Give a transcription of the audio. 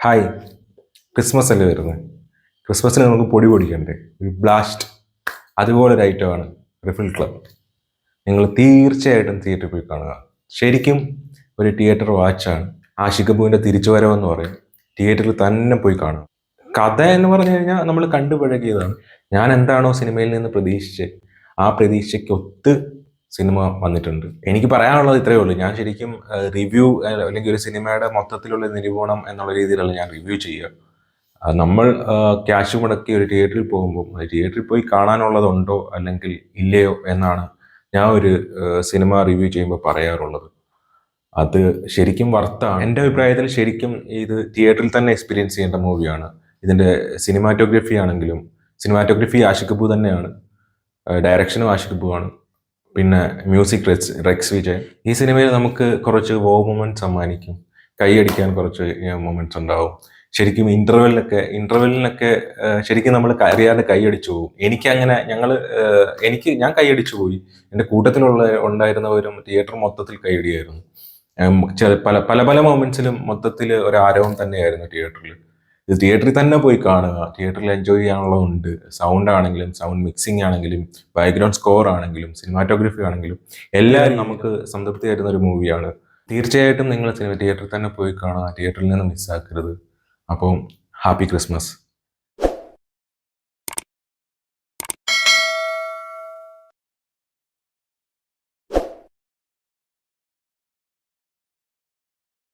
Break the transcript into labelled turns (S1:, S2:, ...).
S1: Hi, Christmas അല്ലേ വരുന്നത്. ക്രിസ്മസിന് നമുക്ക് പൊടി പൊടിക്കണ്ടേ, ഒരു ബ്ലാസ്റ്റ്. അതുപോലൊരു ഐറ്റമാണ് റിഫിൽ ക്ലബ്. നിങ്ങൾ തീർച്ചയായിട്ടും തിയേറ്ററിൽ പോയി കാണുക. ശരിക്കും ഒരു തിയേറ്റർ വാച്ചാണ്. ആഷിഖ് കപൂറിൻ്റെ തിരിച്ചുവരവെന്ന് പറയും. തിയേറ്ററിൽ തന്നെ പോയി കാണുക. കഥ എന്ന് പറഞ്ഞു കഴിഞ്ഞാൽ നമ്മൾ കണ്ടു പഴകിയതാണ്. ഞാൻ എന്താണോ സിനിമയിൽ നിന്ന് പ്രതീക്ഷിച്ചത് ആ പ്രതീക്ഷയ്ക്ക് ഒത്ത് സിനിമ വന്നിട്ടുണ്ട്. എനിക്ക് പറയാനുള്ളത് ഇത്രയേ ഉള്ളൂ. ഞാൻ ശരിക്കും റിവ്യൂ അല്ലെങ്കിൽ ഒരു സിനിമയുടെ മൊത്തത്തിലുള്ള നിരൂപണം എന്നുള്ള രീതിയിലല്ല ഞാൻ റിവ്യൂ ചെയ്യുക. നമ്മൾ ക്യാഷ് മുടക്കി ഒരു തിയേറ്ററിൽ പോകുമ്പോൾ തിയേറ്ററിൽ പോയി കാണാനുള്ളതുണ്ടോ അല്ലെങ്കിൽ ഇല്ലയോ എന്നാണ് ഞാൻ ഒരു സിനിമ റിവ്യൂ ചെയ്യുമ്പോൾ പറയാറുള്ളത്. അത് ശരിക്കും വർത്താണ്. എൻ്റെ അഭിപ്രായത്തിൽ ശരിക്കും ഇത് തിയേറ്ററിൽ തന്നെ എക്സ്പീരിയൻസ് ചെയ്യേണ്ട മൂവിയാണ്. ഇതിൻ്റെ സിനിമാറ്റോഗ്രഫി ആഷിഖ് കപൂർ തന്നെയാണ്, ഡയറക്ഷനും ആഷിഖ് കപൂർ ആണ്, പിന്നെ മ്യൂസിക് റെക്സ് വിജയ്. ഈ സിനിമയിൽ നമുക്ക് കുറച്ച് വോ മൊമെന്റ്സ് സമ്മാനിക്കും, കൈയടിക്കാൻ കുറച്ച് മൊമെന്റ്സ് ഉണ്ടാവും. ശരിക്കും ഇന്റർവെല്ലിനൊക്കെ ശരിക്കും നമ്മൾ അറിയാതെ കൈയടിച്ചു പോകും. ഞാൻ കൈയടിച്ചു പോയി. എൻ്റെ ഉണ്ടായിരുന്നവരും തിയേറ്റർ മൊത്തത്തിൽ കൈയടിയായിരുന്നു. പല പല പല മൊമെന്റ്സിലും മൊത്തത്തിൽ ഒരു ആരവം തന്നെയായിരുന്നു തിയേറ്ററിൽ. ഇത് തിയേറ്ററിൽ തന്നെ പോയി കാണുക. തിയേറ്ററിൽ എൻജോയ് ചെയ്യാനുള്ളതുണ്ട്. സൗണ്ട് ആണെങ്കിലും, സൗണ്ട് മിക്സിംഗ് ആണെങ്കിലും, ബാക്ക്ഗ്രൗണ്ട് സ്കോർ ആണെങ്കിലും, സിനിമാറ്റോഗ്രഫി ആണെങ്കിലും എല്ലാം നമുക്ക് സംതൃപ്തി തരുന്ന ഒരു മൂവിയാണ്. തീർച്ചയായിട്ടും നിങ്ങൾ തിയേറ്ററിൽ തന്നെ പോയി കാണുക. തിയേറ്ററിൽ നിന്ന് മിസ്സാക്കരുത്. അപ്പം ഹാപ്പി ക്രിസ്മസ്.